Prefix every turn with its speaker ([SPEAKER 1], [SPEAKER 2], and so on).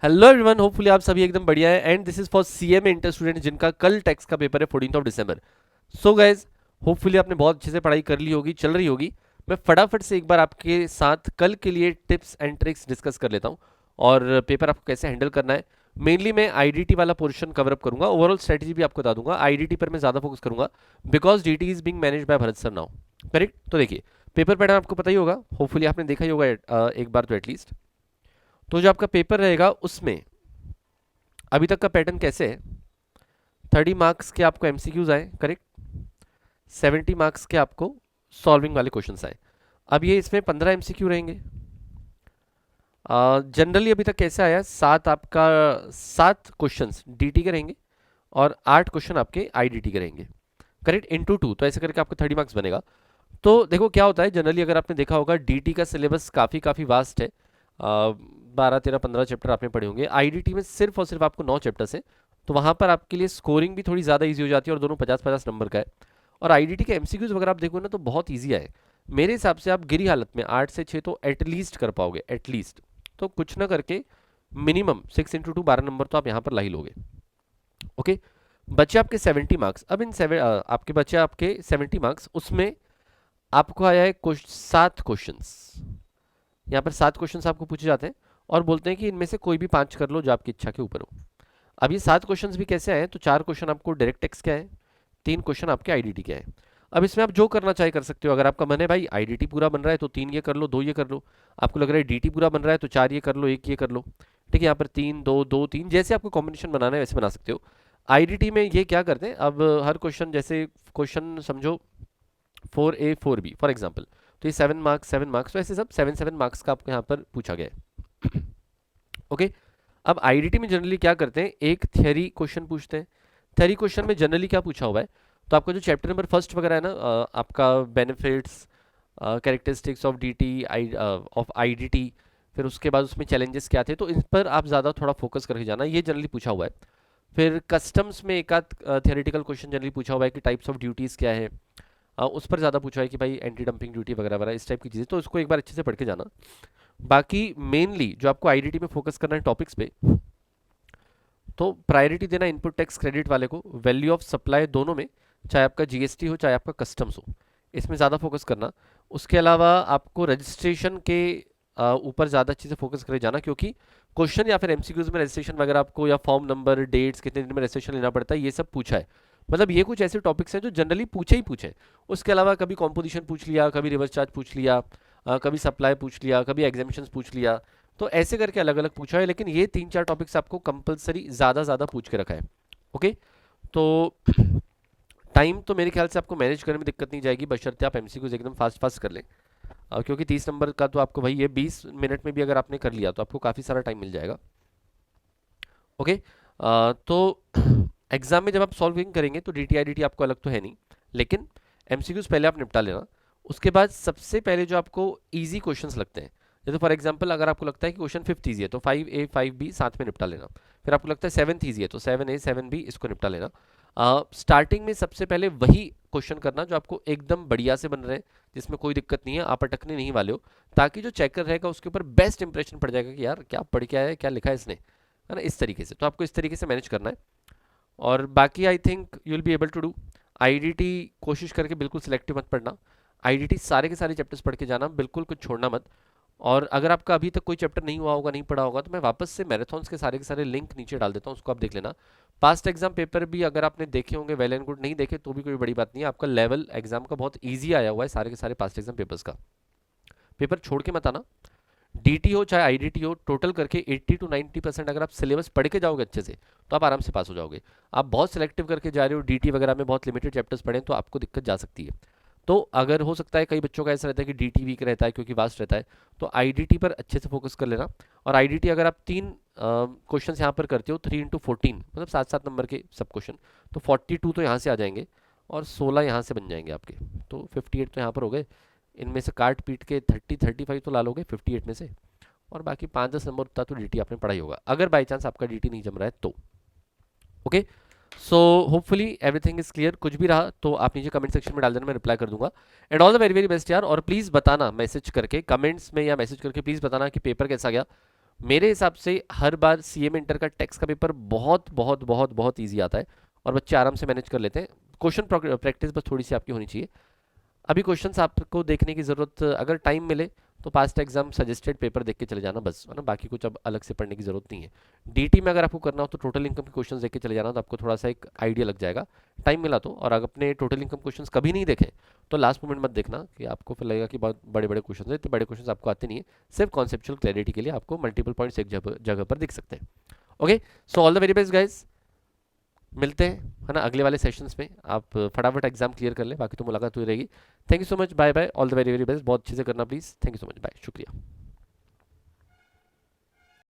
[SPEAKER 1] Hello everyone, hopefully आप सभी एकदम बढ़िया है and this is for CMA inter student जिनका कल टेक्स का पेपर है 14 दिसंबर। सो गाइज, होपफुली आपने बहुत अच्छे से पढ़ाई कर ली होगी, चल रही होगी। मैं फटाफट से एक बार आपके साथ कल के लिए टिप्स एंड ट्रिक्स डिस्कस कर लेता हूँ और पेपर आपको कैसे हैंडल करना है। मेनली मैं आईडीटी वाला पोर्शन कवर अप करूंगा, ओवरऑल स्ट्रेटजी भी आपको बता दूंगा। आईडीटी पर मैं ज़्यादा फोकस करूंगा because DT is being manage by Bharat sir now. Correct. तो देखिए, पेपर पैटर्न आपको पता ही होगा, होपफुली आपने देखा ही होगा एक बार तो एटलीस्ट। तो जो आपका पेपर रहेगा उसमें अभी तक का पैटर्न कैसे है, 30 मार्क्स के आपको एमसीक्यूज आए, करेक्ट। 70 मार्क्स के आपको सॉल्विंग वाले क्वेश्चंस आए। अब ये इसमें 15 एमसीक्यू रहेंगे। जनरली अभी तक कैसे आया, सात क्वेश्चंस डीटी के रहेंगे और 8 क्वेश्चन आपके आईडीटी के रहेंगे, करेक्ट, इंटू 2। तो ऐसे करके आपको 30 मार्क्स बनेगा। तो देखो क्या होता है, जनरली अगर आपने देखा होगा डीटी का सिलेबस काफ़ी काफ़ी वास्ट है। 12 13 15 चैप्टर आपने पढ़े होंगे। आईडीटी में सिर्फ और सिर्फ आपको 9 चैप्टर्स हैं। तो वहाँ पर आपके लिए स्कोरिंग भी थोड़ी ज़्यादा इजी हो जाती है और दोनों 50 50 नंबर का है। और आईडीटी के एमसीक्यूज वगैरह आप देखो ना तो बहुत ईजी है। मेरे हिसाब से आप गिरी हालत में 8 से 6 तो एटलीस्ट कर पाओगे, एटलीस्ट। तो कुछ ना करके मिनिमम 6 × 2 12 नंबर तो आप यहाँ पर ला ही लोगे। ओके। बचे आपके 70 मार्क्स। अब आपके बचे आपके 70 मार्क्स, उसमें आपको आया है 7 क्वेश्चंस। यहाँ पर 7 क्वेश्चंस आपको पूछे जाते हैं और बोलते हैं कि इनमें से कोई भी 5 कर लो जो आपकी इच्छा के ऊपर हो। अब ये 7 क्वेश्चंस भी कैसे आए, तो 4 क्वेश्चन आपको डायरेक्ट टेक्स्ट के आए, 3 क्वेश्चन आपके आईडीटी के आए। अब इसमें आप जो करना चाहे कर सकते हो। अगर आपका मन है भाई आईडीटी पूरा बन रहा है तो 3 ये कर लो, 2 ये कर लो। आपको लग रहा है डीटी पूरा बन रहा है तो 4 ये कर लो, 1 ये कर लो। ठीक है, यहाँ पर 3 2 2 3 जैसे आपको कॉम्बिनेशन बनाना है वैसे बना सकते हो। आईडीटी में ये क्या करते हैं, अब हर क्वेश्चन, जैसे क्वेश्चन समझो 4A 4B फॉर एग्जाम्पल, तो ये 7 मार्क्स 7 मार्क्स, तो ऐसे सब 7 7 मार्क्स का आपको यहाँ पर पूछा गया है। ओके। अब आईडीटी में जनरली क्या करते हैं, एक थियरी क्वेश्चन पूछते हैं। थियरी क्वेश्चन में जनरली क्या पूछा हुआ है, तो आपका जो चैप्टर नंबर फर्स्ट वगैरह है ना, आपका benefits, characteristics of DT, of IDT, फिर उसके बाद उसमें चैलेंजेस क्या थे, तो इन पर आप ज़्यादा थोड़ा फोकस करके जाना, ये जनरली पूछा हुआ है। फिर कस्टम्स में एक आध थियोरेटिकल क्वेश्चन जनरली पूछा हुआ है कि टाइप्स ऑफ ड्यूटीज़ क्या है। उस पर ज़्यादा पूछा है कि भाई एंटी डंपिंग ड्यूटी वगैरह वगैरह इस टाइप की चीज़ें, तो इसको एक बार अच्छे से पढ़ के जाना। बाकी मेनली जो आपको आईडीटी में फोकस करना है टॉपिक्स पे, तो प्रायोरिटी देना इनपुट टैक्स क्रेडिट वाले को, वैल्यू ऑफ सप्लाई दोनों में, चाहे आपका जीएसटी हो चाहे आपका कस्टम्स हो, इसमें ज़्यादा फोकस करना। उसके अलावा आपको रजिस्ट्रेशन के ऊपर ज़्यादा अच्छे से फोकस करे जाना, क्योंकि क्वेश्चन या फिर एमसीक्यूज में रजिस्ट्रेशन वगैरह आपको, या फॉर्म नंबर, डेट्स, कितने दिन में रजिस्ट्रेशन लेना पड़ता है, ये सब पूछा है। मतलब ये कुछ ऐसे टॉपिक्स हैं जो जनरली पूछे ही पूछे। उसके अलावा कभी कॉम्पोजिशन पूछ लिया, कभी रिवर्स चार्ज पूछ लिया, कभी सप्लाई पूछ लिया, कभी एग्जामिशंस पूछ लिया। तो ऐसे करके अलग अलग पूछा है, लेकिन ये 3 4 टॉपिक्स आपको कंपलसरी ज़्यादा ज़्यादा पूछ के रखा है। ओके। तो टाइम तो मेरे ख्याल से आपको मैनेज करने में दिक्कत नहीं जाएगी, बशर्ते आप एमसीक्यूज एकदम फास्ट फास्ट कर लें। क्योंकि 30 नंबर का तो आपको भाई ये 20 मिनट में भी अगर आपने कर लिया तो आपको काफ़ी सारा टाइम मिल जाएगा। ओके। तो एग्जाम में जब आप सॉल्विंग करेंगे तो डीटी आईडीटी आपको अलग तो है नहीं, लेकिन एमसीक्यूज पहले आप निपटा लेना। उसके बाद सबसे पहले जो आपको इजी क्वेश्चंस लगते हैं, जैसे फॉर एग्जांपल अगर आपको लगता है कि क्वेश्चन 5th ईजी है तो 5A 5B साथ में निपटा लेना। फिर आपको लगता है 7th ईजी है तो 7A 7B इसको निपटा लेना। स्टार्टिंग में सबसे पहले वही क्वेश्चन करना जो आपको एकदम बढ़िया से बन रहे हैं, जिसमें कोई दिक्कत नहीं है, आप अटकने नहीं वाले हो, ताकि जो चेकर रहेगा उसके ऊपर बेस्ट इंप्रेशन पड़ जाएगा कि यार क्या पढ़ के आया है, क्या लिखा है इसने, है ना। इस तरीके से तो आपको इस तरीके से मैनेज करना है। और बाकी I think you will be able to do. IDT कोशिश करके बिल्कुल सिलेक्टिव मत पढ़ना। आईडीटी सारे के सारे चैप्टर्स पढ़ के जाना, बिल्कुल कुछ छोड़ना मत। और अगर आपका अभी तक कोई चैप्टर नहीं हुआ होगा, नहीं पढ़ा होगा, तो मैं वापस से मैराथन्स के सारे लिंक नीचे डाल देता हूँ, उसको आप देख लेना। पास्ट एग्जाम पेपर भी अगर आपने देखे होंगे वेल एंड गुड, नहीं देखे तो भी कोई बड़ी बात नहीं है। आपका लेवल एग्जाम का बहुत ईजी आया हुआ है सारे के सारे पास्ट एग्जाम पेपर्स का। पेपर छोड़ के मत आना। डीटी हो चाहे आईडीटी हो, टोटल करके 80 to 90% अगर आप सिलेबस पढ़ के जाओगे अच्छे से तो आप आराम से पास हो जाओगे। आप बहुत सिलेक्टिव करके जा रहे हो, डीटी वगैरह में बहुत लिमिटेड चैप्टर्स पढ़ें तो आपको दिक्कत जा सकती है। तो अगर हो सकता है, कई बच्चों का ऐसा रहता है कि डीटी वीक रहता है क्योंकि वास्ट रहता है, तो आईडीटी पर अच्छे से फोकस कर लेना। और आईडीटी अगर आप 3 क्वेश्चन यहाँ पर करते हो, 3 × 14 मतलब 7 7 नंबर के सब क्वेश्चन, तो 42 तो यहाँ से आ जाएंगे और 16 यहाँ से बन जाएंगे आपके। तो 58 तो यहाँ पर हो गए। इनमें से काट पीट के 30 35 तो ला लोगे 58 में से, और बाकी 5 10 नंबर उतना तो डीटी आपने पढ़ाई होगा, अगर बाई चांस आपका डीटी नहीं जम रहा है तो। Okay. So hopefully everything is clear. कुछ भी रहा तो आप नीचे कमेंट सेक्शन में डाल देना, मैं रिप्लाई कर दूंगा। And all the very very best यार। और प्लीज़ बताना मैसेज करके, कमेंट्स में या मैसेज करके प्लीज़ बताना कि पेपर कैसा गया। मेरे हिसाब से हर बार सीए में इंटर का टैक्स का पेपर बहुत बहुत बहुत बहुत ईजी आता है और बच्चे आराम से मैनेज कर लेते हैं। क्वेश्चन प्रैक्टिस बस थोड़ी सी आपकी होनी चाहिए। अभी क्वेश्चंस आपको देखने की ज़रूरत, अगर टाइम मिले तो पास्ट एग्जाम सजेस्टेड पेपर देख के चले जाना बस, है ना, बाकी कुछ अब अलग से पढ़ने की ज़रूरत नहीं है। डीटी में अगर आपको करना हो तो टोटल इनकम के क्वेश्चंस देख के चले जाना, तो आपको थोड़ा सा एक आइडिया लग जाएगा टाइम मिला तो। और अगर अपने टोटल इनकम क्वेश्चंस कभी नहीं देखे तो लास्ट मोमेंट मत देखना कि आपको फिर लगेगा कि बहुत बड़े बड़े क्वेश्चन है, तो बड़े क्वेश्चन आपको आते नहीं है। सिर्फ कॉन्सेप्चुअल क्लैरिटी के लिए आपको मल्टीपल पॉइंट्स एक जगह पर दिख सकते हैं। Okay, so all the very best guys, मिलते हैं, है ना, अगले वाले सेशंस में। आप फटाफट एग्जाम क्लियर कर लें, बाकी तो मुलाकात हुई रहेगी। Thank you so much, bye bye, all the very very best, बहुत अच्छे से करना please. Thank you so much, bye, शुक्रिया।